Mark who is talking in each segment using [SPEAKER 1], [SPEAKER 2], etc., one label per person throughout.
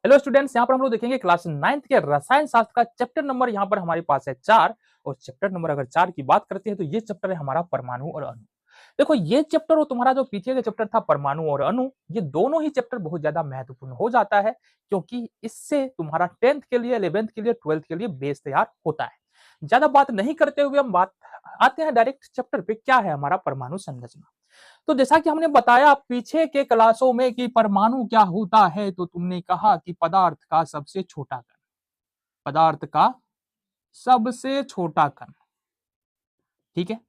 [SPEAKER 1] Hello students, यहाँ पर हम लोग देखेंगे क्लास 9th के रसायन शास्त्र का चैप्टर नंबर यहाँ पर हमारे पास है 4। और चैप्टर नंबर अगर 4 की बात करते हैं तो ये चैप्टर है हमारा परमाणु और अणु। देखो, ये चैप्टर और तुम्हारा जो पीछे का चैप्टर था परमाणु और अणु, ये दोनों ही चैप्टर बहुत ज्यादा महत्वपूर्ण हो जाता है, क्योंकि इससे तुम्हारा 10th के लिए, 11th के लिए, 12th के लिए बेस तैयार होता है। ज्यादा बात नहीं करते हुए हम बात आते हैं डायरेक्ट चैप्टर पे, क्या है हमारा परमाणु संरचना। तो जैसा कि हमने बताया पीछे के क्लासों में कि परमाणु क्या होता है, तो तुमने कहा कि पदार्थ का सबसे छोटा कण, पदार्थ का सबसे छोटा कण, ठीक है,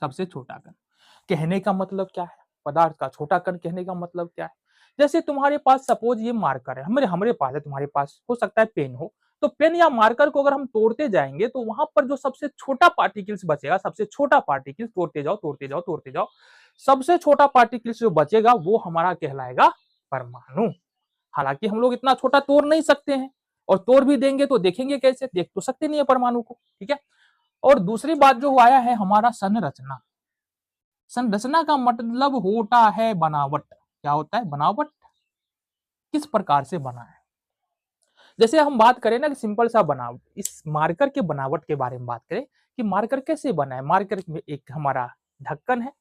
[SPEAKER 1] सबसे छोटा कण। कहने का मतलब क्या है, पदार्थ का छोटा कण कहने का मतलब क्या है? जैसे तुम्हारे पास सपोज ये मार्कर है, हमारे हमारे पास है, तुम्हारे पास हो सकता है पेन हो, तो पेन या मार्कर को अगर हम तोड़ते जाएंगे तो वहां पर जो सबसे छोटा पार्टिकल्स बचेगा, सबसे छोटा पार्टिकल्स तोड़ते जाओ तोड़ते जाओ तोड़ते जाओ, सबसे छोटा पार्टिकल्स जो बचेगा वो हमारा कहलाएगा परमाणु। हालांकि हम लोग इतना छोटा तोड़ नहीं सकते हैं, और तोड़ भी देंगे तो देखेंगे कैसे, देख तो सकते नहीं है परमाणु को, ठीक है। और दूसरी बात जो आया है हमारा संरचना। संरचना का मतलब होता है बनावट। क्या होता है? बनावट। किस प्रकार से बना है? जैसे हम बात करें ना कि सिंपल सा बनावट, इस मार्कर के बनावट के बारे में बात करें कि मार्कर कैसे बना है। मार्कर में एक हमारा ढक्कन है,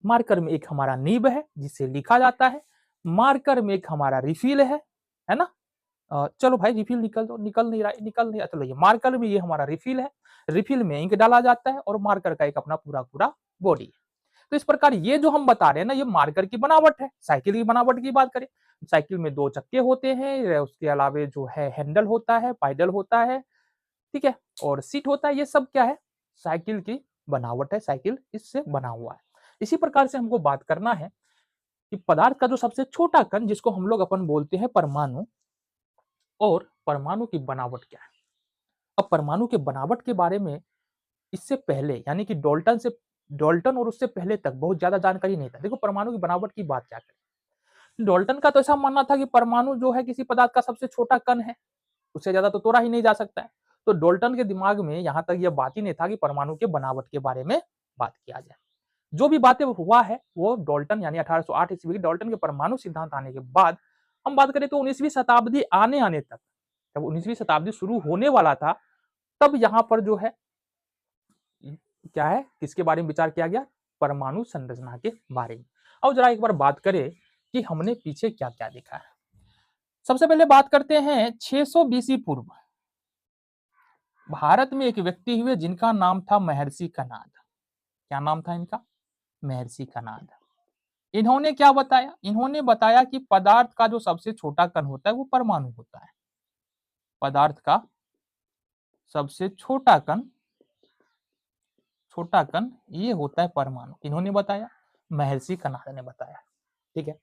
[SPEAKER 1] मार्कर में एक हमारा निब है जिससे लिखा जाता है, मार्कर में एक हमारा रिफिल है ना। चलो भाई रिफिल निकल दो, निकल नहीं रहा, निकल नहीं रहा, चलो ये मार्कर में ये हमारा रिफिल है, रिफिल में इंक डाला जाता है और मार्कर का एक अपना पूरा पूरा बॉडी है। तो इस प्रकार ये जो हम बता रहे हैं ना, ये मार्कर की बनावट है। साइकिल की बनावट की बात करें, साइकिल में दो चक्के होते हैं, उसके अलावे जो है हैंडल होता है, पाइडल होता है, ठीक है, और सीट होता है। ये सब क्या है? साइकिल की बनावट है, साइकिल इससे बना हुआ है। इसी प्रकार से हमको बात करना है कि पदार्थ का जो सबसे छोटा कण, जिसको हम लोग अपन बोलते हैं परमाणु, और परमाणु की बनावट क्या है। अब परमाणु के बनावट के बारे में इससे पहले यानी कि डॉल्टन और उससे पहले तक बहुत ज्यादा जानकारी नहीं था। देखो, परमाणु की बनावट की बात क्या करें, डॉल्टन का तो ऐसा मानना था कि परमाणु जो है किसी पदार्थ का सबसे छोटा कण है, उससे ज्यादा तो तोड़ा ही नहीं जा सकता है। तो डॉल्टन के दिमाग में यहां तक यह बात ही नहीं था कि परमाणु के बनावट के बारे में बात किया जाए। जो भी बातें हुआ है वो डॉल्टन यानी 1808 ईस्वी डॉल्टन के परमाणु सिद्धांत आने के बाद हम बात करें तो 19वीं शताब्दी आने आने तक, जब 19वीं शताब्दी शुरू होने वाला था, तब यहां पर जो है क्या है, किसके बारे में विचार किया गया? परमाणु संरचना के बारे में। अब जरा एक बार बात करें कि हमने पीछे क्या क्या देखा है। सबसे पहले बात करते हैं 600 बीसी पूर्व। भारत में एक व्यक्ति हुए जिनका नाम था महर्षि कनाद। क्या नाम था इनका? महर्षि कनाद। इन्होंने क्या बताया? इन्होंने बताया कि पदार्थ का जो सबसे छोटा कण होता है वो परमाणु होता है। पदार्थ का सबसे छोटा कण ये होता है परमाणु। इन्होंने बताया, महर्षि कनाद ने बताया, ठीक है।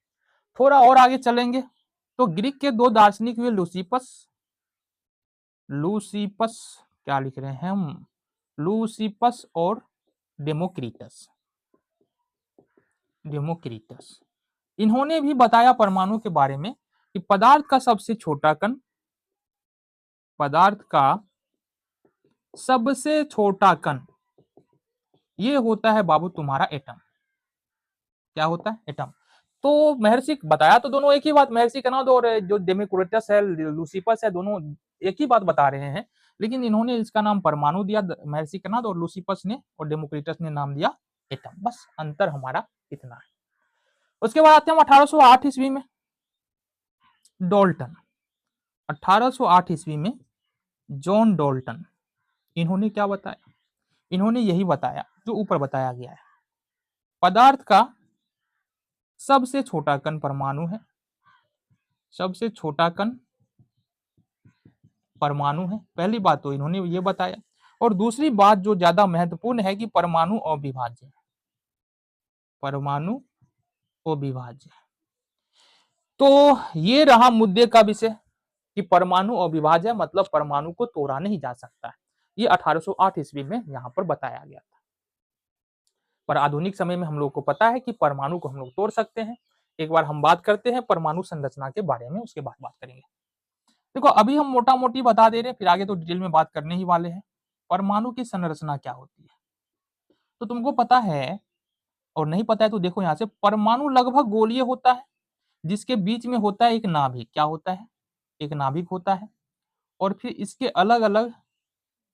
[SPEAKER 1] थोड़ा और आगे चलेंगे तो ग्रीक के दो दार्शनिक हुए लूसिपस, लूसिपस क्या लिख रहे हैं हम, लूसिपस और डेमोक्रिटस, डेमोक्रिटस। इन्होंने भी बताया परमाणु के बारे में कि पदार्थ का सबसे छोटा कण, पदार्थ का सबसे छोटा कण ये होता है बाबू तुम्हारा एटम। क्या होता है? एटम। तो महर्षि बताया तो दोनों एक ही बात, महर्षि कनाद और जो डेमोक्रिटस है, लूसिपस है, दोनों एक ही बात बता रहे हैं, लेकिन इन्होंने इसका नाम परमाणु दिया महर्षि कनाद, और लूसिपस ने और डेमोक्रिटस ने नाम दिया एटम। बस अंतर हमारा इतना है। उसके बाद आते हैं 1808 ईस्वी में डॉल्टन। 1808 ईस्वी में जॉन डॉल्टन, इन्होंने क्या बताया? इन्होंने यही बताया जो ऊपर बताया गया है, पदार्थ का सबसे छोटा कण परमाणु है, सबसे छोटा कण परमाणु है। पहली बात तो इन्होंने ये बताया, और दूसरी बात जो ज्यादा महत्वपूर्ण है कि परमाणु अविभाज्य है, परमाणु अविभाज्य है। तो ये रहा मुद्दे का विषय कि परमाणु अविभाज्य है, मतलब परमाणु को तोड़ा नहीं जा सकता है। ये 1808 ईस्वी में यहां पर बताया गया था। पर आधुनिक समय में हम लोग को पता है कि परमाणु को हम लोग तोड़ सकते हैं। एक बार हम बात करते हैं परमाणु संरचना के बारे में, उसके बाद बात करेंगे। देखो, अभी हम मोटा मोटी बता दे रहे हैं, फिर आगे तो डिटेल में बात करने ही वाले हैं। परमाणु की संरचना क्या होती है तो तुमको पता है, और नहीं पता है तो देखो यहाँ से, परमाणु लगभग गोलीय होता है, जिसके बीच में होता है एक नाभिक, क्या होता है, एक नाभिक होता है, और फिर इसके अलग अलग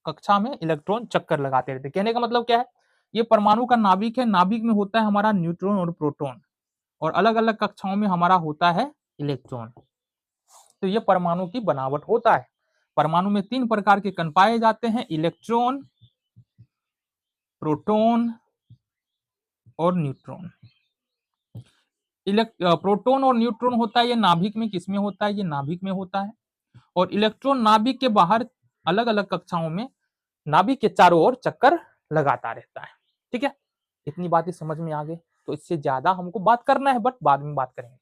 [SPEAKER 1] कक्षा में इलेक्ट्रॉन चक्कर लगाते रहते हैं। कहने का मतलब क्या है, ये परमाणु का नाभिक है, नाभिक में होता है हमारा न्यूट्रॉन और प्रोटॉन, और अलग अलग कक्षाओं में हमारा होता है इलेक्ट्रॉन। तो ये परमाणु की बनावट होता है। परमाणु में 3 प्रकार के कण पाए जाते हैं, इलेक्ट्रॉन, प्रोटॉन और न्यूट्रॉन। प्रोटॉन और न्यूट्रॉन होता है ये नाभिक में, किसमें होता है, ये नाभिक में होता है, और इलेक्ट्रॉन नाभिक के बाहर अलग अलग कक्षाओं में नाभिक के चारों ओर चक्कर लगाता रहता है। ठीक है, इतनी बातें समझ में आ गई। तो इससे ज्यादा हमको बात करना है, बट बाद में बात करेंगे।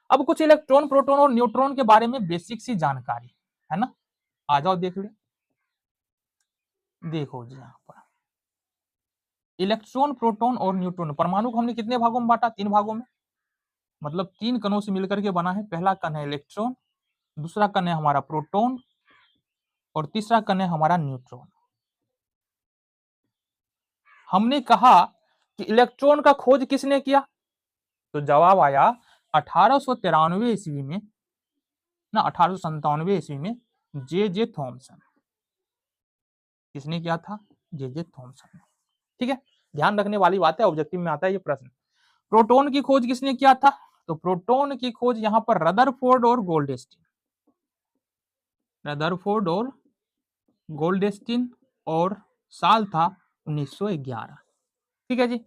[SPEAKER 1] अब कुछ इलेक्ट्रॉन, प्रोटॉन और न्यूट्रॉन के बारे में बेसिक सी जानकारी है ना, आ जाओ देख ले। देखो जी, यहाँ पर इलेक्ट्रॉन, प्रोटॉन और न्यूट्रॉन, परमाणु को हमने कितने भागों में बांटा, 3 भागों में, मतलब 3 कणों से मिलकर के बना है। पहला कण है इलेक्ट्रॉन, दूसरा कण है हमारा प्रोटॉन, और तीसरा कण है हमारा न्यूट्रॉन। हमने कहा कि इलेक्ट्रॉन का खोज किसने किया, तो जवाब आया 1893 ईस्वी में ना, 1897 ईस्वी में जे थॉमसन। किसने किया था, जे थॉमसन। ठीक है, ध्यान रखने वाली बात है, ऑब्जेक्टिव में आता है ये प्रश्न। प्रोटॉन की खोज किसने किया था, तो प्रोटॉन की खोज यहाँ पर रदरफोर्ड और गोल्डस्टीन, रदरफोर्ड और गोल्डस्टीन, और साल था 1911। ठीक है जी।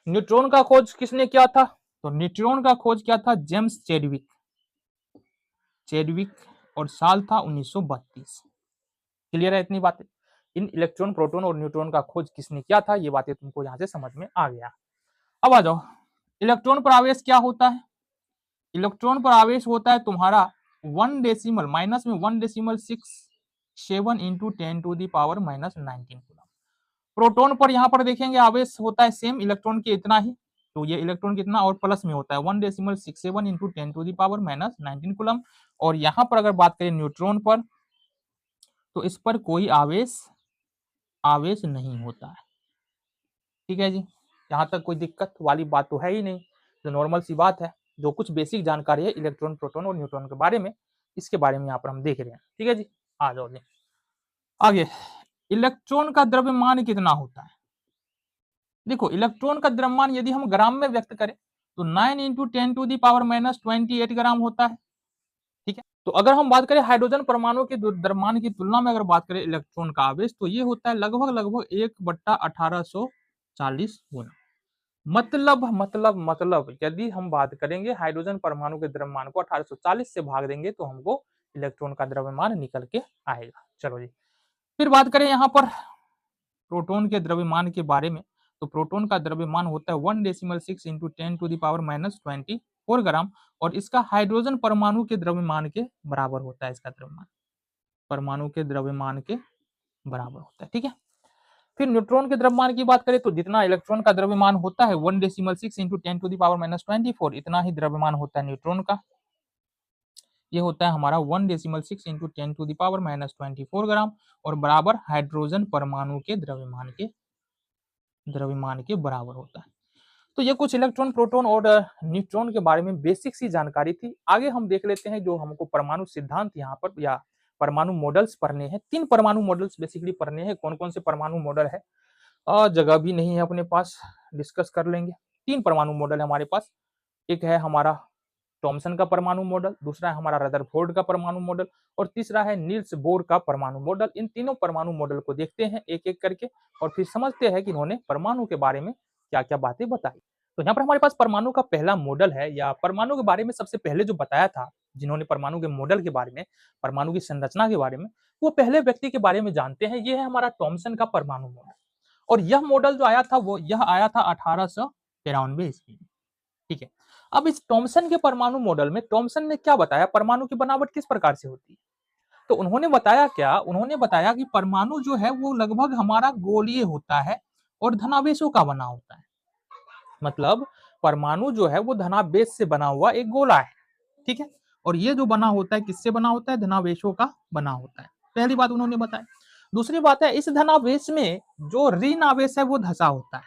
[SPEAKER 1] न्यूट्रॉन का खोज किसने किया था, तो न्यूट्रॉन का खोज किया था जेम्स चैडविक, और साल था 1932। क्लियर है इतनी बातें। इन इलेक्ट्रॉन, प्रोटॉन और न्यूट्रॉन का खोज किसने किया था, ये बातें तुमको यहाँ से समझ में आ गया। अब आ जाओ, इलेक्ट्रॉन पर आवेश क्या होता है। इलेक्ट्रॉन पर आवेश होता है तुम्हारा 1 डेसिमल माइनस में 1.67 इंटू 10⁻⁻19 कूलम। प्रोटॉन पर यहाँ पर देखेंगे आवेश होता है सेम इलेक्ट्रॉन के इतना ही, तो ये इलेक्ट्रॉन कितना और प्लस में होता है 1.67 इंटू 10⁻⁻19 कूलम। और यहाँ पर अगर बात करें न्यूट्रॉन पर, तो इस पर कोई आवेश नहीं होता है। ठीक है जी, यहाँ तक कोई दिक्कत वाली बात तो है ही नहीं, तो नॉर्मल सी बात है। जो कुछ बेसिक जानकारी है इलेक्ट्रॉन, प्रोटॉन और न्यूट्रॉन के बारे में, इसके बारे में यहाँ पर हम देख रहे हैं। ठीक है जी, आ जाओ जी आगे। इलेक्ट्रॉन का द्रव्यमान कितना होता है। देखो, इलेक्ट्रॉन का द्रव्यमान यदि हम ग्राम में व्यक्त करें तो 9 इंटू 10⁻⁻28 ग्राम होता है। ठीक है, तो अगर हम बात करें हाइड्रोजन परमाणु के द्रव्यमान की तुलना में अगर बात करें इलेक्ट्रॉन का आवेश, तो ये होता है लगभग 1/1840 गुना। मतलब यदि हम बात करेंगे हाइड्रोजन परमाणु के द्रव्यमान को 1840 से भाग देंगे तो हमको इलेक्ट्रॉन का द्रव्यमान निकल के आएगा। चलो जी, फिर बात करें यहाँ पर प्रोटॉन के द्रव्यमान के बारे में, तो प्रोटॉन का द्रव्यमान होता है 1.6 इंटू 10⁻⁻24 ग्राम, और इसका हाइड्रोजन परमाणु के द्रव्यमान के बराबर होता है। इसका द्रव्यमान परमाणु के द्रव्यमान के बराबर होता है। ठीक है, फिर न्यूट्रॉन के द्रव्यमान की बात करें तो जितना इलेक्ट्रॉन का द्रव्यमान होता है 1.6 इंटू 10⁻⁻24, इतना ही द्रव्यमान होता है न्यूट्रॉन का। ये होता है हमारा 1.6 इंटू 10⁻⁻24 ग्राम, और बराबर हाइड्रोजन परमाणु के द्रव्यमान के बराबर होता है। तो ये कुछ इलेक्ट्रॉन, प्रोटॉन और न्यूट्रॉन के बारे में बेसिक सी जानकारी थी। आगे हम देख लेते हैं जो हमको परमाणु सिद्धांत यहाँ पर या परमाणु मॉडल्स पढ़ने हैं। 3 परमाणु मॉडल्स बेसिकली पढ़ने हैं। कौन कौन से परमाणु मॉडल है, जगह भी नहीं है अपने पास, डिस्कस कर लेंगे। 3 परमाणु मॉडल है हमारे पास। एक है हमारा थॉमसन का परमाणु मॉडल, दूसरा है हमारा रदरफोर्ड का परमाणु मॉडल, और तीसरा है नील्स बोर का परमाणु मॉडल। इन तीनों परमाणु मॉडल को देखते हैं एक एक करके, और फिर समझते हैं कि इन्होंने परमाणु के बारे में क्या क्या बातें बताई। तो यहाँ पर हमारे पास परमाणु का पहला मॉडल है, या परमाणु के बारे में सबसे पहले जो बताया था, जिन्होंने परमाणु के मॉडल के बारे में, परमाणु की संरचना के बारे में, वो पहले व्यक्ति के बारे में जानते हैं। ये है हमारा थॉमसन का परमाणु मॉडल, और यह मॉडल जो आया था वो यह आया था 1893 ईस्वी में। ठीक है, अब इस थॉमसन के परमाणु मॉडल में थॉमसन ने क्या बताया, परमाणु की बनावट किस प्रकार से होती है। तो उन्होंने बताया क्या, उन्होंने बताया कि परमाणु जो है वो लगभग हमारा गोलीय होता है और धनावेशों का बना होता है। मतलब परमाणु जो है वो धनावेश से बना हुआ एक गोला है। ठीक है, और ये जो बना होता है किससे बना होता है, धनावेशों का बना होता है। पहली बात उन्होंने बताया। दूसरी बात है, इस धनावेश में जो ऋण आवेश है वो धसा होता है।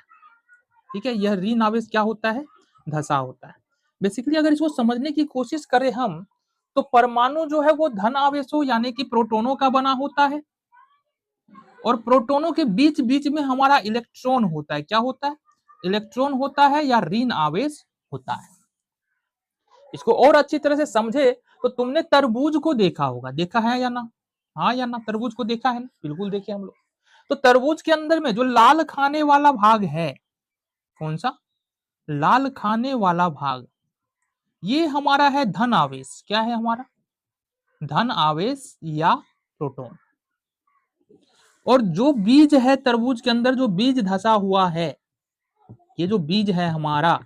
[SPEAKER 1] ठीक है, यह ऋण आवेश क्या होता है, धसा होता है। बेसिकली अगर इसको समझने की कोशिश करें हम, तो परमाणु जो है वो धन आवेशों यानी कि प्रोटोनों का बना होता है, और प्रोटोनों के बीच बीच में हमारा इलेक्ट्रॉन होता है। क्या होता है? इलेक्ट्रॉन होता है या ऋण आवेश होता है। इसको और अच्छी तरह से समझे तो तुमने तरबूज को देखा होगा, देखा है या ना? हाँ या ना? तरबूज को देखा है ना? बिल्कुल देखे हम लोग। तो तरबूज के अंदर में जो लाल खाने वाला भाग है, कौन सा? लाल खाने वाला भाग, ये हमारा है धन आवेश। क्या है हमारा? धन आवेश या प्रोटॉन। और जो बीज है तरबूज के अंदर, जो बीज धसा हुआ है, ये जो बीज है हमारा,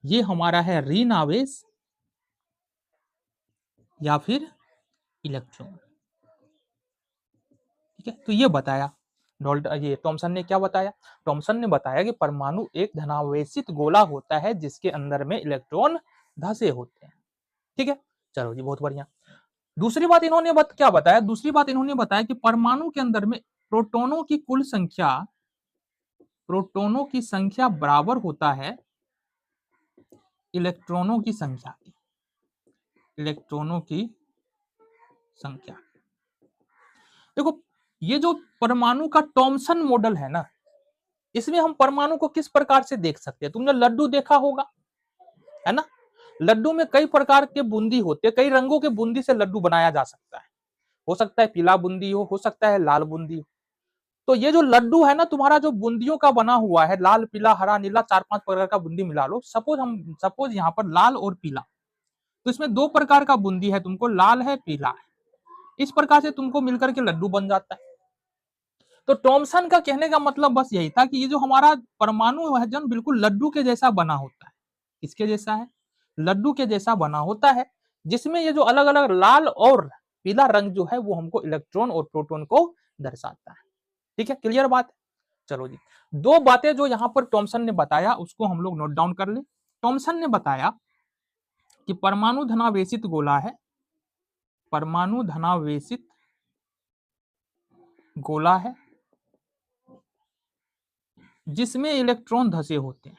[SPEAKER 1] ये हमारा है ऋण आवेश या फिर इलेक्ट्रॉन। ठीक है, तो ये बताया ये थॉमसन ने। क्या बताया? थॉमसन ने बताया कि परमाणु एक धनावेशित गोला होता है जिसके अंदर में इलेक्ट्रॉन धसे होते हैं। ठीक है, चलो जी, बहुत बढ़िया। दूसरी बात इन्होंने क्या बताया? दूसरी बात इन्होंने बताया कि परमाणु के अंदर में प्रोटोनों की कुल संख्या, प्रोटोनों की संख्या बराबर होता है इलेक्ट्रॉनों की संख्या की। इलेक्ट्रॉनों की संख्या, देखो ये जो परमाणु का थॉमसन मॉडल है ना, इसमें हम परमाणु को किस प्रकार से देख सकते हैं? तुमने लड्डू देखा होगा, है ना? लड्डू में कई प्रकार के बूंदी होते हैं, कई रंगों के बूंदी से लड्डू बनाया जा सकता है। हो सकता है पीला बूंदी हो सकता है लाल बूंदी हो। तो ये जो लड्डू है ना तुम्हारा, जो बूंदियों का बना हुआ है, लाल पीला हरा नीला, 4-5 प्रकार का बूंदी मिला लो। सपोज यहाँ पर लाल और पीला, तो इसमें 2 प्रकार का बूंदी है, तुमको लाल है पीला है, इस प्रकार से तुमको मिलकर के लड्डू बन जाता है। तो थॉमसन का कहने का मतलब बस यही था कि ये जो हमारा परमाणु है जन बिल्कुल लड्डू के जैसा बना होता है। किसके जैसा है? लड्डू के जैसा बना होता है, जिसमें ये जो अलग अलग लाल और पीला रंग जो है वो हमको इलेक्ट्रॉन और प्रोटॉन को दर्शाता है। ठीक है, क्लियर बात है? चलो जी, 2 बातें जो यहाँ पर थॉमसन ने बताया उसको हम लोग नोट डाउन कर ले। थॉमसन ने बताया कि परमाणु धनावेशित गोला है, परमाणु धनावेशित गोला है जिसमें इलेक्ट्रॉन धसे होते हैं,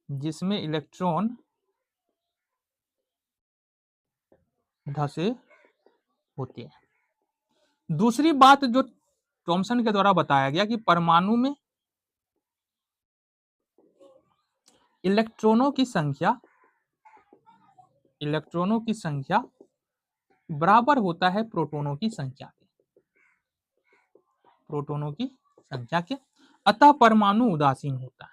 [SPEAKER 1] जिसमें इलेक्ट्रॉन धसे होते हैं। दूसरी बात जो थॉमसन के द्वारा बताया गया कि परमाणु में इलेक्ट्रॉनों की संख्या, इलेक्ट्रॉनों की संख्या बराबर होता है प्रोटॉनों की संख्या के, प्रोटॉनों की संख्या के। अतः परमाणु उदासीन होता है,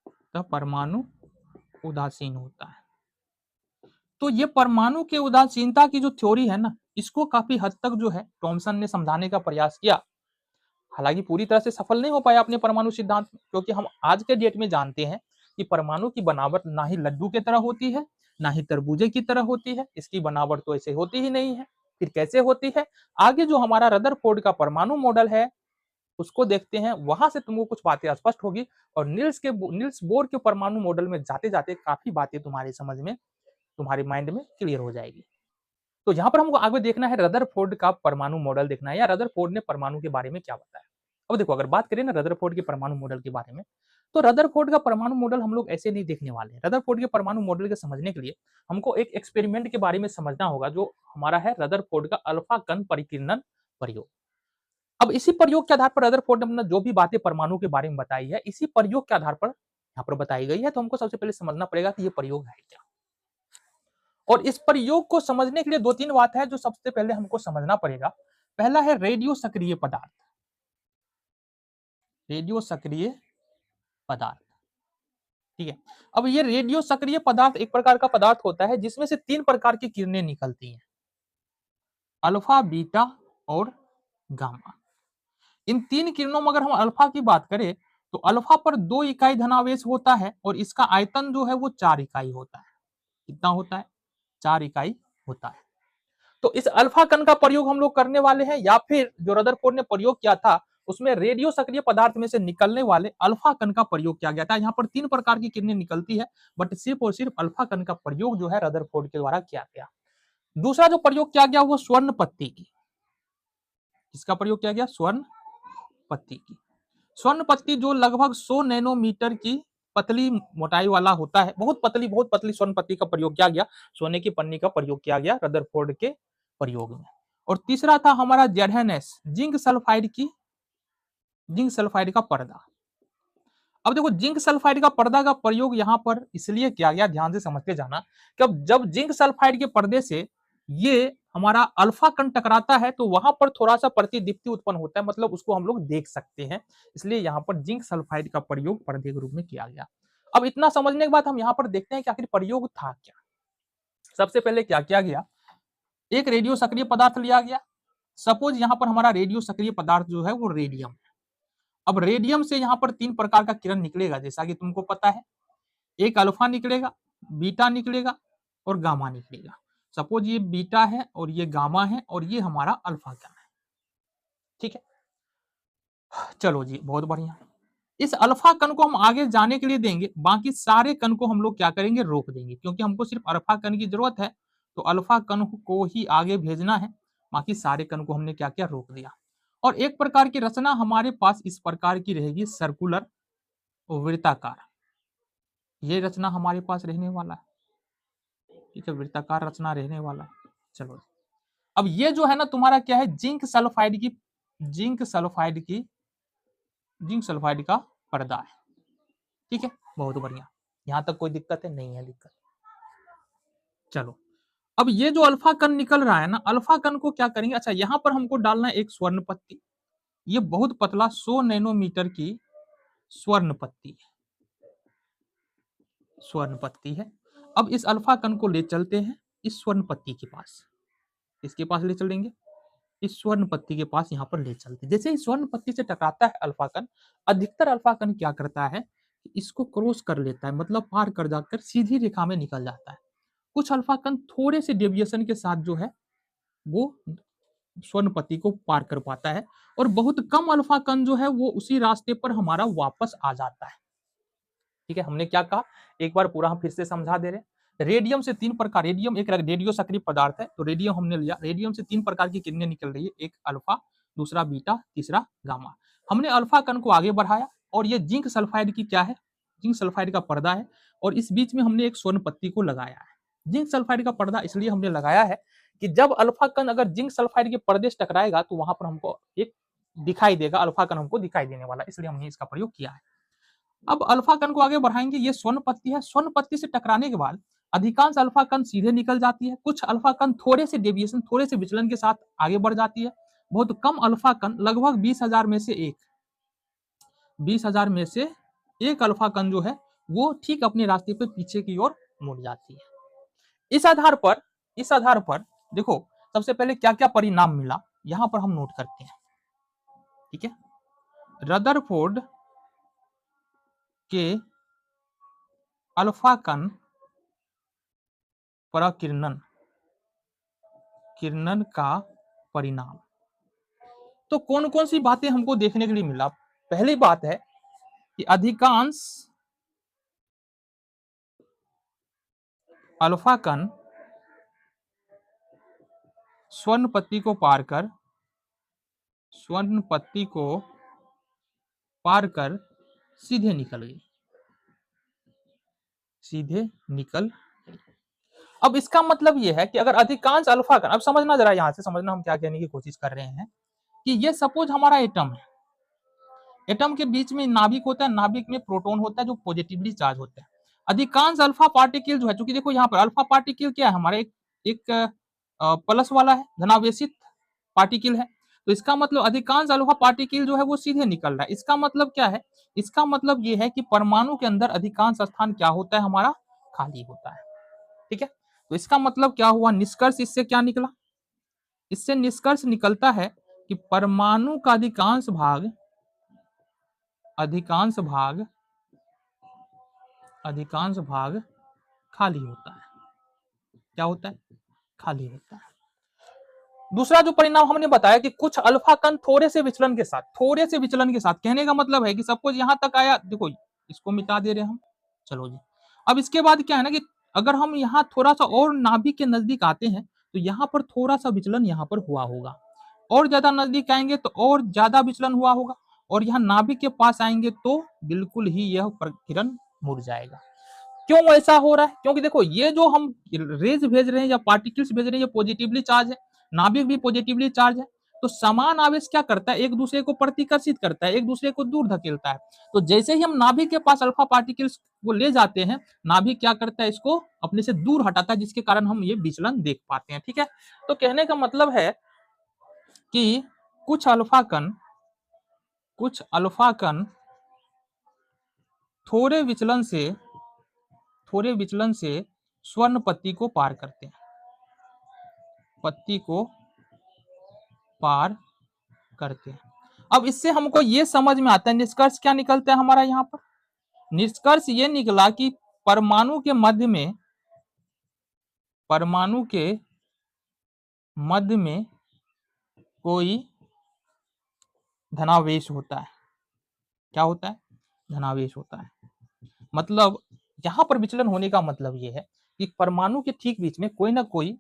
[SPEAKER 1] अतः परमाणु उदासीन होता है। तो ये परमाणु के उदासीनता की जो थ्योरी है ना, इसको काफी हद तक जो है थॉमसन ने समझाने का प्रयास किया। हालांकि पूरी तरह से सफल नहीं हो पाया अपने परमाणु सिद्धांत में, क्योंकि हम आज के डेट में जानते हैं कि परमाणु की बनावट ना ही लड्डू की तरह होती है, ना ही तरबूजे की तरह होती है। इसकी बनावट तो ऐसे होती ही नहीं है। फिर कैसे होती है? आगे जो हमारा रदरफोर्ड का परमाणु मॉडल है उसको देखते हैं, वहां से तुमको कुछ बातें स्पष्ट होगी। और निल्स बोर के परमाणु मॉडल में जाते जाते काफी बातें तुम्हारी समझ में, तुम्हारे माइंड में क्लियर हो जाएगी। तो यहाँ पर हमको आगे देखना है रदरफोर्ड का परमाणु मॉडल देखना है, या रदरफोर्ड ने परमाणु के बारे में क्या बताया। अब देखो, अगर बात करें ना रदरफोर्ड के परमाणु मॉडल के बारे में, तो रदरफोर्ड का परमाणु मॉडल हम लोग ऐसे नहीं देखने वाले हैं। रदरफोर्ड के परमाणु मॉडल के समझने के लिए हमको एक एक्सपेरिमेंट के बारे में समझना होगा, जो हमारा है रदरफोर्ड का अल्फा कण परिकीर्णन प्रयोग। अब इसी प्रयोग के आधार पर रदरफोर्ड ने जो भी बातें परमाणु के बारे में बताई है, इसी प्रयोग के आधार पर यहाँ पर बताई गई है। तो हमको सबसे पहले समझना पड़ेगा कि ये प्रयोग है क्या। और इस प्रयोग को समझने के लिए 2-3 बात है जो सबसे पहले हमको समझना पड़ेगा। पहला है रेडियो सक्रिय पदार्थ, रेडियो सक्रिय पदार्थ। ठीक है, अब ये रेडियो सक्रिय पदार्थ एक प्रकार का पदार्थ होता है जिसमें से 3 प्रकार की किरणें निकलती हैं, अल्फा, बीटा और गामा। इन 3 किरणों में अगर हम अल्फा की बात करें तो अल्फा पर 2 इकाई धनावेश होता है और इसका आयतन जो है वो 4 इकाई होता है। कितना होता है? 4 इकाई होता है। तो इस अल्फा कण का प्रयोग हम लोग करने वाले हैं, या फिर जो रदरफोर्ड ने प्रयोग किया था उसमें रेडियो सक्रिय पदार्थ में से निकलने वाले अल्फा कण का प्रयोग किया गया था। यहाँ पर 3 प्रकार की किरणें निकलती है, बट सिर्फ और सिर्फ अल्फा कण का प्रयोग जो है रदरफोर्ड के द्वारा किया गया। दूसरा जो प्रयोग किया गया वो स्वर्ण पत्ती की। किसका प्रयोग किया गया? स्वर्ण पत्ती की। स्वर्ण पत्ती जो लगभग 100 नैनोमीटर की पतली मोटाई वाला होता है, बहुत पतली स्वर्ण पत्ती का प्रयोग किया गया, सोने की पन्नी का प्रयोग किया गया रदरफोर्ड के प्रयोग में। और तीसरा था हमारा जेडहेनेस, जिंक सल्फाइड का पर्दा। अब देखो जिंक सल्फाइड का पर्दा का प्रयोग यहां पर इसलिए किया गया, ध्यान से समझते जाना कि अब जब जिंक सल्फाइड के पर्दे से ये हमारा अल्फा कण टकराता है तो वहां पर थोड़ा सा प्रतिदीप्ति उत्पन्न होता है, मतलब उसको हम लोग देख सकते हैं, इसलिए यहां पर जिंक सल्फाइड का प्रयोग पर्दे के रूप में किया गया। अब इतना समझने के बाद हम यहाँ पर देखते हैं कि आखिर प्रयोग था क्या। सबसे पहले क्या किया गया, एक रेडियो सक्रिय पदार्थ लिया गया। सपोज यहाँ पर हमारा रेडियो सक्रिय पदार्थ जो है वो रेडियम। अब रेडियम से यहाँ पर 3 प्रकार का किरण निकलेगा, जैसा कि तुमको पता है, एक अल्फा निकलेगा, बीटा निकलेगा और गामा निकलेगा। सपोज ये बीटा है और ये गामा है और ये हमारा अल्फा कण है, ठीक है। चलो जी, बहुत बढ़िया। इस अल्फा कण को हम आगे जाने के लिए देंगे, बाकी सारे कण को हम लोग क्या करेंगे, रोक देंगे, क्योंकि हमको सिर्फ अल्फा कण की जरूरत है, तो अल्फा कण को ही आगे भेजना है, बाकी सारे कण को हमने क्या किया, रोक दिया। और एक प्रकार की रचना हमारे पास इस प्रकार की रहेगी, सर्कुलर, वृत्ताकार। ये रचना हमारे पास रहने वाला है, ठीक है, वृत्ताकार रचना रहने वाला है। चलो अब ये जो है ना तुम्हारा क्या है, जिंक सल्फाइड का पर्दा है, ठीक है, बहुत बढ़िया। यहां तक कोई दिक्कत है, नहीं है दिक्कत। चलो अब ये जो अल्फा कण निकल रहा है ना, अल्फा कण को क्या करेंगे, अच्छा यहां पर हमको डालना है एक स्वर्ण पत्ती। ये बहुत पतला 100 नैनोमीटर की स्वर्ण पत्ती है। अब इस अल्फा कण को ले चलते हैं इस स्वर्ण पत्ती के पास, इसके पास ले चलेंगे, इस स्वर्ण पत्ती के पास यहाँ पर ले चलते हैं। जैसे ही स्वर्ण पत्ती से टकराता है अल्फा कण, अधिकतर अल्फा कण क्या करता है, इसको क्रॉस कर लेता है, मतलब पार कर जाकर सीधी रेखा में निकल जाता है। कुछ अल्फा कण थोड़े से डेविएशन के साथ जो है वो स्वर्ण पत्ती को पार कर पाता है, और बहुत कम अल्फा कण जो है वो उसी रास्ते पर हमारा वापस आ जाता है, ठीक है। हमने क्या कहा, एक बार पूरा हम फिर से समझा दे रहे हैं। रेडियम से 3 प्रकार, रेडियम एक रेडियो सक्रिय पदार्थ है, तो रेडियम हमने लिया, रेडियम से 3 प्रकार की किरणें निकल रही है, एक अल्फा, दूसरा बीटा, तीसरा गामा। हमने अल्फा कण को आगे बढ़ाया और ये जिंक सल्फाइड की क्या है, जिंक सल्फाइड का पर्दा है, और इस बीच में हमने एक स्वर्ण पत्ती को लगाया है। जिंक सल्फाइड का पर्दा इसलिए हमने लगाया है कि जब अल्फा कण अगर जिंक सल्फाइड के पर्दे से टकराएगा तो वहां पर हमको एक दिखाई देगा, अल्फा कण हमको दिखाई देने वाला, इसलिए हमने इसका प्रयोग किया है। अब अल्फा कण को आगे बढ़ाएंगे, ये स्वर्ण पत्ती है, स्वर्ण पत्ती से टकराने के बाद अधिकांश अल्फा कण सीधे निकल जाती है, कुछ अल्फा कण थोड़े से डेविएशन, थोड़े से विचलन के साथ आगे बढ़ जाती है। बहुत कम अल्फा कण, लगभग 20,000 में से एक अल्फा कण जो है वो ठीक अपने रास्ते पे पीछे की ओर मुड़ जाती है। इस आधार पर देखो सबसे पहले क्या क्या परिणाम मिला, यहां पर हम नोट करते हैं, ठीक है। रदरफोर्ड के अल्फा कण किरणन का परिणाम, तो कौन कौन सी बातें हमको देखने के लिए मिला। पहली बात है कि अधिकांश अल्फा कण स्वर्ण पत्ती को पार कर सीधे निकल गई। अब इसका मतलब यह है कि अगर अधिकांश अल्फा कण, अब समझना जरा, यहां से समझना हम क्या कहने की कोशिश कर रहे हैं कि ये सपोज हमारा एटम है, एटम के बीच में नाभिक होता है, नाभिक में प्रोटॉन होता है जो पॉजिटिवली चार्ज होता है। अधिकांश अल्फा पार्टिकल जो है, क्योंकि देखो यहाँ पर अल्फा पार्टिकल क्या है, हमारा एक प्लस वाला है, धनावेशित पार्टिकल है, तो इसका मतलब अधिकांश अल्फा पार्टिकल जो है वो सीधे निकल रहा है। इसका मतलब क्या है, इसका मतलब ये है कि परमाणु के अंदर अधिकांश स्थान क्या होता है, हमारा खाली होता है, ठीक है। तो इसका मतलब क्या हुआ, निष्कर्ष इससे क्या निकला, इससे निष्कर्ष निकलता है कि परमाणु का अधिकांश भाग खाली होता है। क्या होता है, खाली होता है। दूसरा जो परिणाम हमने बताया कि कुछ अल्फा कण थोड़े से विचलन के साथ, कहने का मतलब है कि सपोज यहां तक आया, देखो इसको मिटा दे रहे हम, चलो जी। अब इसके बाद क्या है ना कि अगर हम यहाँ थोड़ा सा और नाभिक के नजदीक आते हैं तो यहाँ पर थोड़ा सा विचलन यहाँ पर हुआ होगा, और ज्यादा नजदीक आएंगे तो और ज्यादा विचलन हुआ होगा, और यहाँ नाभिक के पास आएंगे तो बिल्कुल ही यह किरण मुड़ जाएगा। क्यों ऐसा हो रहा है? क्योंकि देखो ये जो हम रेज भेज रहे हैं या पार्टिकल्स भेज रहे हैं, ये पॉजिटिवली चार्ज है, नाभिक भी पॉजिटिवली चार्ज है। तो समान आवेश क्या करता है? एक दूसरे को प्रतिकर्षित करता है, एक दूसरे को दूर धकेलता है। तो जैसे ही हम नाभिक के पास अल्फा पार्टिकल्स को ले जाते हैं, नाभिक क्या करता है? इसको अपने से दूर हटाता है, जिसके कारण हम ये विचलन देख पाते हैं। ठीक है, तो कहने का मतलब है कि कुछ अल्फा कण थोड़े विचलन से स्वर्ण पत्ती को पार करते हैं, पत्ती को पार करते हैं। अब इससे हमको ये समझ में आता है, निष्कर्ष क्या निकलता है हमारा यहाँ पर? निष्कर्ष ये निकला कि परमाणु के मध्य में कोई धनावेश होता है। क्या होता है? धनावेश होता है। मतलब यहाँ पर विचलन होने का मतलब ये है कि परमाणु के ठीक बीच में कोई ना कोई,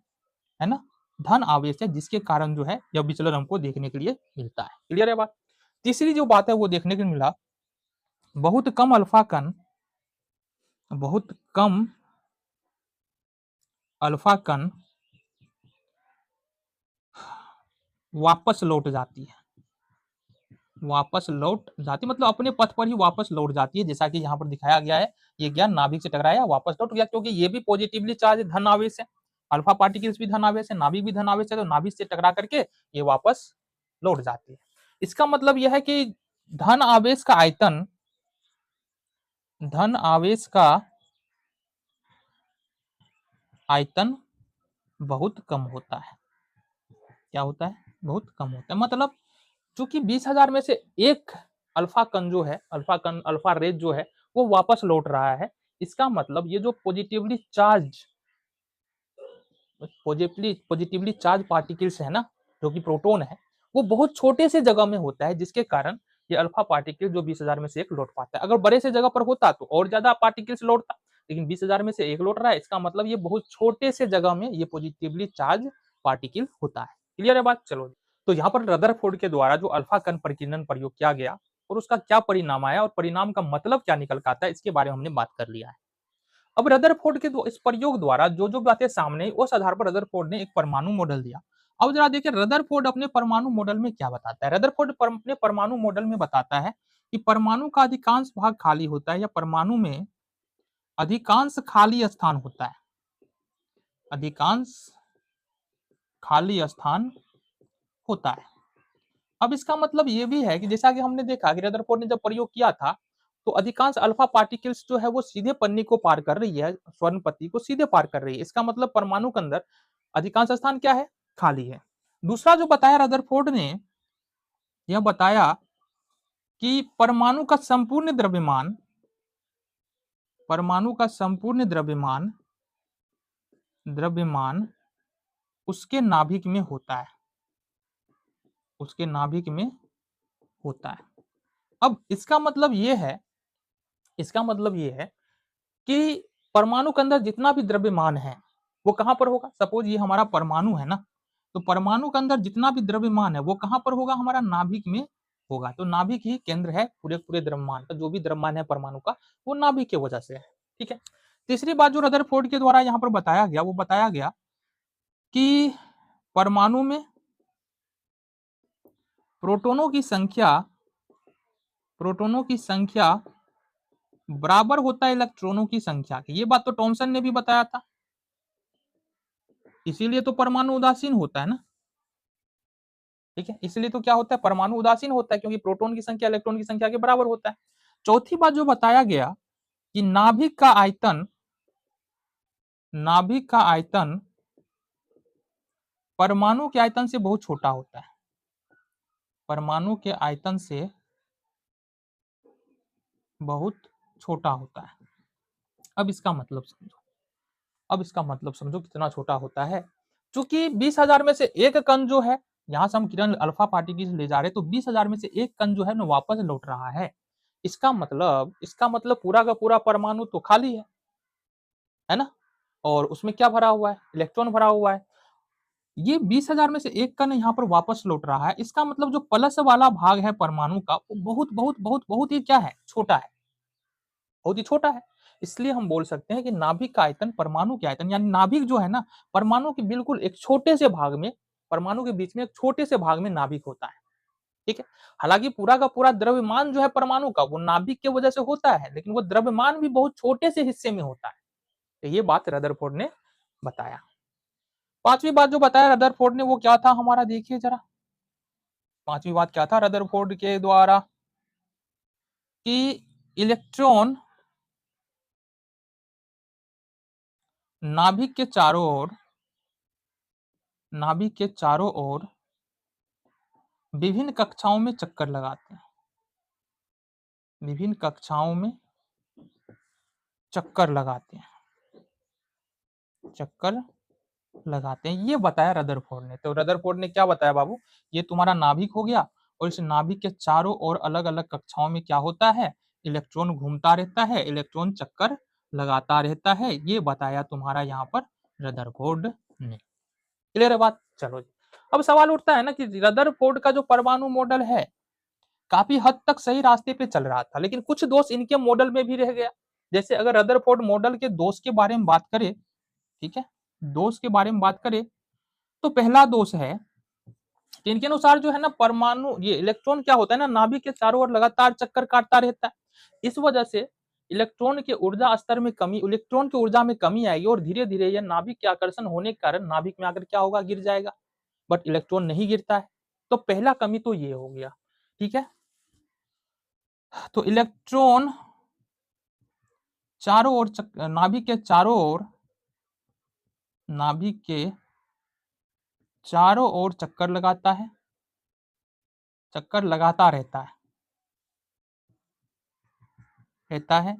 [SPEAKER 1] है ना, धन आवेश है, जिसके कारण जो है यह विचलन हमको देखने के लिए मिलता है। क्लियर है बात? तीसरी जो बात है वो देखने को मिला, बहुत कम अल्फा कण वापस लौट जाती है, मतलब अपने पथ पर ही वापस लौट जाती है। जैसा कि यहाँ पर दिखाया गया है, ये क्या नाभिक से टकराया, वापस लौट गया, क्योंकि ये भी पॉजिटिवली चार्ज धन आवेश है, अल्फा पार्टिकल्स भी धन आवेश है, नाभिक भी धन आवेश है, तो नाभिक से टकरा करके ये वापस लौट जाती है। इसका मतलब यह है कि धन आवेश का आयतन बहुत कम होता है। क्या होता है? बहुत कम होता है। मतलब चूंकि 20,000 में से एक अल्फा कण जो है, अल्फा रेज जो है, वो वापस लौट रहा है। इसका मतलब ये जो पॉजिटिवली चार्ज पार्टिकल्स है ना, जो कि प्रोटॉन है, वो बहुत छोटे से जगह में होता है, जिसके कारण ये अल्फा पार्टिकल जो 20,000 में से एक लौट पाता है। अगर बड़े से जगह पर होता तो और ज्यादा पार्टिकल्स लौटता, लेकिन 20,000 में से एक लौट रहा है, इसका मतलब ये बहुत छोटे से जगह में ये पॉजिटिवली चार्ज पार्टिकल होता है। क्लियर है बात? चलो, तो यहाँ पर रदरफोर्ड के द्वारा जो अल्फा कण प्रकीर्णन प्रयोग किया गया और उसका क्या परिणाम आया और परिणाम का मतलब क्या निकल कर आता है, इसके बारे में हमने बात कर लिया है। अब रदरफोर्ड के इस प्रयोग द्वारा जो जो बातें सामने आई, उस आधार पर रदरफोर्ड ने एक परमाणु मॉडल दिया। अब जरा देखिए रदरफोर्ड अपने परमाणु मॉडल में क्या बताता है। रदरफोर्ड अपने परमाणु मॉडल में बताता है कि परमाणु का अधिकांश भाग खाली होता है, या परमाणु में अधिकांश खाली स्थान होता है, अधिकांश खाली स्थान होता है। अब इसका मतलब ये भी है कि जैसा कि हमने देखा कि रदरफोर्ड ने जब प्रयोग किया था, तो अधिकांश अल्फा पार्टिकल्स जो है वो सीधे पन्नी को पार कर रही है, स्वर्ण पत्ती को सीधे पार कर रही है। इसका मतलब परमाणु के अंदर अधिकांश स्थान क्या है? खाली है। दूसरा जो बताया रदरफोर्ड ने, यह बताया कि परमाणु का संपूर्ण द्रव्यमान उसके नाभिक में होता है, उसके नाभिक में होता है। अब इसका मतलब यह है कि परमाणु के अंदर जितना भी द्रव्यमान है वो कहां पर होगा? सपोज ये हमारा परमाणु है ना, तो परमाणु के अंदर जितना भी द्रव्यमान है वो कहां पर होगा? हमारा नाभिक में होगा। तो नाभिक ही केंद्र है पूरे द्रव्यमान का। जो भी द्रव्यमान है परमाणु का, वो नाभिक की वजह से है। ठीक है। तीसरी बात जो रदरफोर्ड के द्वारा यहाँ पर बताया गया, वो बताया गया कि परमाणु में प्रोटॉनों की संख्या बराबर होता है इलेक्ट्रॉनों की संख्या की। ये बात तो थॉमसन ने भी बताया था, इसीलिए तो परमाणु उदासीन होता है ना। ठीक है, इसलिए तो क्या होता है? परमाणु उदासीन होता है, क्योंकि प्रोटॉन की संख्या इलेक्ट्रॉन की संख्या के बराबर होता है। चौथी बात जो बताया गया कि नाभिक का आयतन परमाणु के आयतन से बहुत छोटा होता है, परमाणु के आयतन से बहुत छोटा होता है। अब इसका मतलब समझो कितना छोटा होता है। चूंकि 20,000 में से एक कण जो है, यहां से हम किरण अल्फा पार्टिकल्स ले जा रहे हैं, तो 20,000 में से एक कण जो है ना वापस लौट रहा है। इसका मतलब पूरा का पूरा परमाणु तो खाली है ना, और उसमें क्या भरा हुआ है? इलेक्ट्रॉन भरा हुआ है। ये 20,000 में से एक कण यहाँ पर वापस लौट रहा है। इसका मतलब जो प्लस वाला भाग है परमाणु का, वो बहुत बहुत बहुत बहुत ही क्या है? छोटा है। बहुत ही छोटा है। इसलिए हम बोल सकते हैं कि नाभिक का आयतन परमाणु के आयतन, यानी नाभिक जो है ना, परमाणु के बिल्कुल एक छोटे से भाग में, परमाणु के बीच में एक छोटे से भाग में नाभिक होता है। ठीक है। हालांकि पूरा का पूरा द्रव्यमान जो है परमाणु का, वो नाभिक की वजह से होता है, लेकिन वो द्रव्यमान भी बहुत छोटे से हिस्से में होता है। तो ये बात रदरफोर्ड ने बताया। पांचवी बात जो बताया रदरफोर्ड ने, वो क्या था हमारा, देखिए जरा। पांचवी बात क्या था रदरफोर्ड के द्वारा, कि इलेक्ट्रॉन नाभिक के चारों ओर विभिन्न कक्षाओं में चक्कर लगाते हैं। विभिन्न कक्षाओं में चक्कर लगाते हैं, ये बताया रदरफोर्ड ने। तो रदरफोर्ड ने क्या बताया बाबू, ये तुम्हारा नाभिक हो गया, और इस नाभिक के चारों ओर अलग अलग कक्षाओं में क्या होता है, इलेक्ट्रॉन घूमता रहता है, इलेक्ट्रॉन चक्कर लगाता रहता है, ये बताया तुम्हारा यहाँ पर रदरफोर्ड ने। क्लियर है बात? चलो जी। अब सवाल उठता है ना कि रदरफोर्ड का जो परमाणु मॉडल है काफी हद तक सही रास्ते पे चल रहा था, लेकिन कुछ दोष इनके मॉडल में भी रह गया। जैसे अगर रदरफोर्ड मॉडल के दोष के बारे में बात करें, ठीक है, दोष के बारे में बात करें, तो पहला दोष है कि इनके अनुसार जो है ना परमाणु, ये इलेक्ट्रॉन क्या होता है ना, नाभिक के चारों ओर लगातार चक्कर काटता रहता है। इस वजह से इलेक्ट्रॉन के ऊर्जा स्तर में कमी, इलेक्ट्रॉन की ऊर्जा में कमी आएगी, और धीरे धीरे यह नाभिक के आकर्षण होने के कारण नाभिक में आकर क्या होगा, गिर जाएगा। बट इलेक्ट्रॉन नहीं गिरता है। तो पहला कमी तो ये हो गया। ठीक है। तो इलेक्ट्रॉन चारों ओर नाभिक के चारों ओर चक्कर लगाता है, चक्कर लगाता रहता है।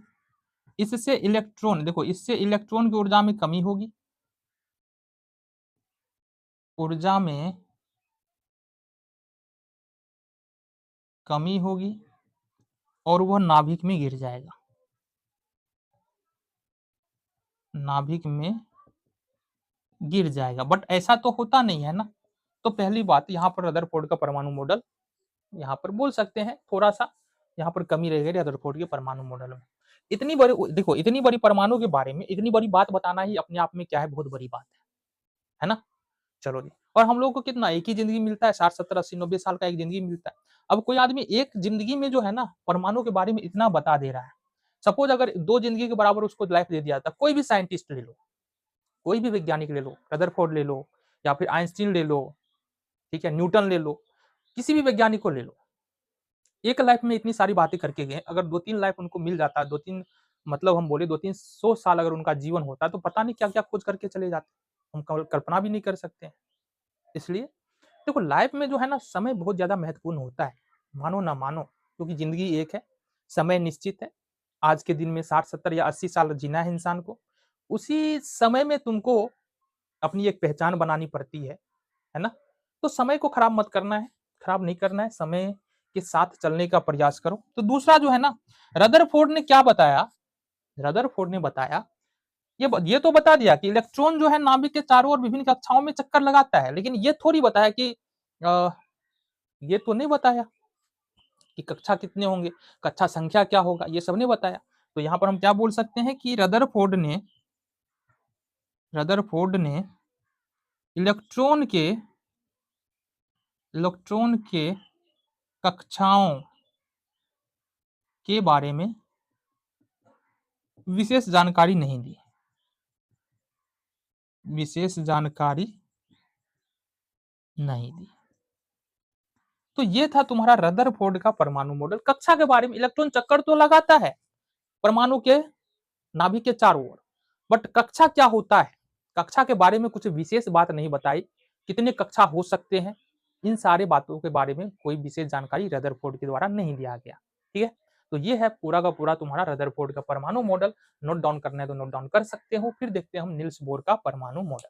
[SPEAKER 1] इससे इलेक्ट्रॉन, देखो, इससे इलेक्ट्रॉन की ऊर्जा में कमी होगी, ऊर्जा में कमी होगी, और वह नाभिक में गिर जाएगा, नाभिक में गिर जाएगा। बट ऐसा तो होता नहीं है ना। तो पहली बात, यहाँ पर रदरफोर्ड का परमाणु मॉडल, यहाँ पर बोल सकते हैं थोड़ा सा यहाँ पर कमी रह गई रदरफोर्ड के परमाणु मॉडल में। इतनी बड़ी, देखो, इतनी बड़ी परमाणु के बारे में इतनी बड़ी बात बताना ही अपने आप में क्या है, बहुत बड़ी बात है ना। चलो जी। और हम लोग को कितना, एक ही जिंदगी मिलता है, 60 70 80 90 साल का एक जिंदगी मिलता है। अब कोई आदमी एक जिंदगी में जो है ना परमाणु के बारे में इतना बता दे रहा है, सपोज अगर 2 जिंदगी के बराबर उसको लाइफ दे दिया था, कोई भी साइंटिस्ट ले लो, कोई भी वैज्ञानिक ले लो, रदरफोर्ड ले लो, या फिर आइंस्टीन ले लो, ठीक है, न्यूटन ले लो, किसी भी वैज्ञानिक को ले लो, एक लाइफ में इतनी सारी बातें करके गए, अगर 2-3 लाइफ उनको मिल जाता, 2-3 मतलब हम बोले 2-300 साल अगर उनका जीवन होता, तो पता नहीं क्या क्या खोज करके चले जाते, हम कल्पना भी नहीं कर सकते हैं। इसलिए देखो, लाइफ में जो है ना समय बहुत ज्यादा महत्वपूर्ण होता है, मानो ना मानो, क्योंकि जिंदगी एक है, समय निश्चित है। आज के दिन में 60 70 या 80 साल जीना है इंसान को। उसी समय में तुमको अपनी एक पहचान बनानी पड़ती है ना। तो समय को खराब मत करना है, खराब नहीं करना है, समय के साथ चलने का प्रयास करो। तो दूसरा जो है ना, रदरफोर्ड ने क्या बताया, रदरफोर्ड ने बताया, ये तो बता दिया कि इलेक्ट्रॉन जो है नाभिक के चारों ओर विभिन्न कक्षाओं में चक्कर लगाता है, लेकिन ये थोड़ी बताया कि ये तो नहीं बताया कि कक्षा कितने होंगे, कक्षा संख्या क्या होगा, ये सब नहीं बताया। तो यहाँ पर हम क्या बोल सकते हैं कि रदरफोर्ड ने इलेक्ट्रॉन के कक्षाओं के बारे में विशेष जानकारी नहीं दी, विशेष जानकारी नहीं दी। तो ये था तुम्हारा रदरफोर्ड का परमाणु मॉडल। कक्षा के बारे में, इलेक्ट्रॉन चक्कर तो लगाता है परमाणु के नाभिक के चारों ओर, बट कक्षा क्या होता है, कक्षा के बारे में कुछ विशेष बात नहीं बताई, कितने कक्षा हो सकते हैं, इन सारे बातों के बारे में कोई विशेष जानकारी रदरफोर्ड के द्वारा नहीं दिया गया। ठीक है। तो ये है पूरा का पूरा तुम्हारा रदरफोर्ड का परमाणु मॉडल। नोट डाउन करना है तो नोट डाउन कर सकते हो। फिर देखते हैं हम नील्स बोर का परमाणु मॉडल।